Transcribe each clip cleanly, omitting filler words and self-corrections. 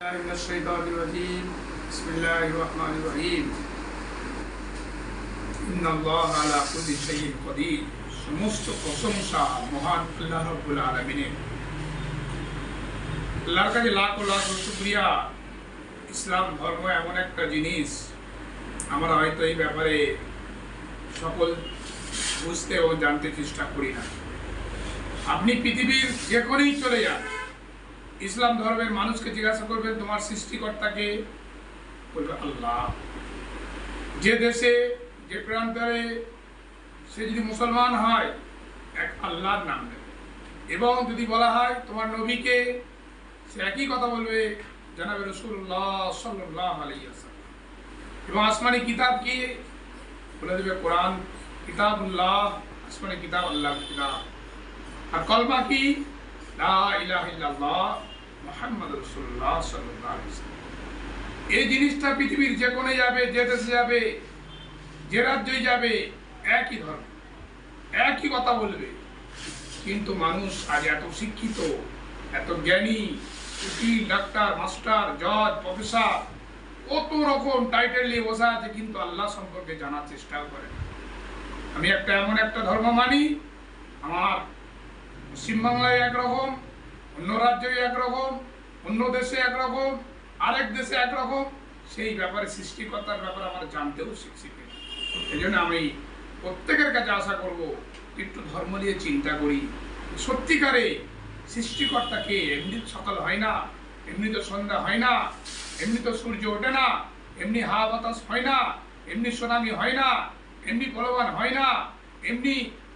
من الشيطان الرجيم بسم الله الرحمن الرحيم إن الله على كل شيء قدير সমস্ত প্রশংসা মহান আল্লাহ রাব্বুল আলামিনের। আল্লাহর কাছে লাখ লাখ শুকরিয়া। ইসলাম ধর্ম এমন একটা জিনিস আমরা হয়তো এই ব্যাপারে সকল বুঝতে ও জানতে চেষ্টা করি না। আপনি পৃথিবীর যেখানেই চলে যান, ইসলাম ধর্মের মানুষকে জিজ্ঞাসা করবেন তোমার সৃষ্টিকর্তাকে, বলবে আল্লাহ। যে দেশে যে প্রান্তরে সে যদি মুসলমান হয়, এক আল্লাহর নাম নেবে। এবং যদি বলা হয় তোমার নবীকে, সে একই কথা বলবে জনাবে রাসূলুল্লাহ সাল্লাল্লাহু আলাইহি ওয়াসাল্লাম। এবং আসমানি কিতাব কি বলে দেবে কোরআন কিতাবুল্লাহ, আসমানি কিতাব আল্লাহর কিতাব। আর কলমা কি লা ইলাহা ইল্লাল্লাহ মুহাম্মাদুর রাসূলুল্লাহ সাল্লাল্লাহু আলাইহি ওয়াসাল্লাম। এই জিনিসটা পৃথিবীর যে কোণে যাবে, যে দেশে যাবে, যে রাজ্যে যাবে, একই ধর্ম, একই কথা বলবে। কিন্তু মানুষ আজ এত শিক্ষিত, এত জ্ঞানী, উকিল, ডাক্তার, মাস্টার, জজ, প্রফেসর, কত রকম টাইটেল নিয়ে বসে আছে, কিন্তু আল্লাহ সম্পর্কে জানার চেষ্টাও করে না। আমি এমন একটা ধর্ম মানি, আমার পশ্চিমবাংলায় একরকম, অন্য রাজ্যে একরকম, অন্য দেশে একরকম, আরেক দেশে একরকম। সেই ব্যাপারে সৃষ্টিকর্তার ব্যাপারে আমরা জানতেও শিখছি। এই জন্য আমি প্রত্যেকের কাছে আশা করব একটু ধর্ম নিয়ে চিন্তা করি। সত্যিকারে সৃষ্টিকর্তাকে এমনি সকাল হয় না, এমনি তো সন্ধ্যা হয় না, এমনি তো সূর্য ওঠে না, এমনি হাওয়া বাতাস হয় না, এমনি সুনামি হয় না, এমনি বলবান হয় না, এমনি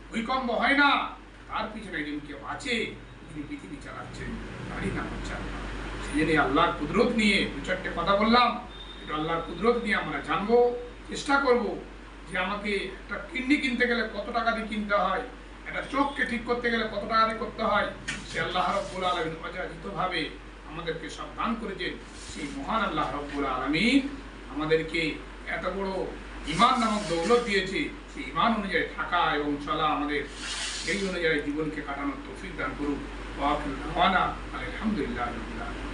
ভূমিকম্প হয় না। তার পিছনে একজন কেউ আছে, যিনি পৃথিবী চালাচ্ছেন, তারই নাম হচ্ছে আল্লাহ। সেই জন্য আল্লাহর কুদরত নিয়ে দু চারটে কথা বললাম। এটা আল্লাহর কুদরত নিয়ে আমরা জানবো, চেষ্টা করব যে আমাকে একটা কিডনি কিনতে গেলে কত টাকা দিয়ে কিনতে হয়, একটা চোখকে ঠিক করতে গেলে কত টাকা দিয়ে করতে হয়। সে আল্লাহ রাব্বুল আলামিন অযাচিতভাবে আমাদেরকে সব দান করেছেন। সেই মহান আল্লাহ রাব্বুল আলামিন আমাদেরকে এত বড় ঈমান নামক দৌলত দিয়েছে। সেই ঈমান অনুযায়ী থাকা এবং চলা, আমাদের সেই অনুযায়ী জীবনকে কাটানোর তৌফিক দান করুন। ওয়া আখিরু দাওয়ানা আলহামদুলিল্লাহি রাব্বিল আলামিন।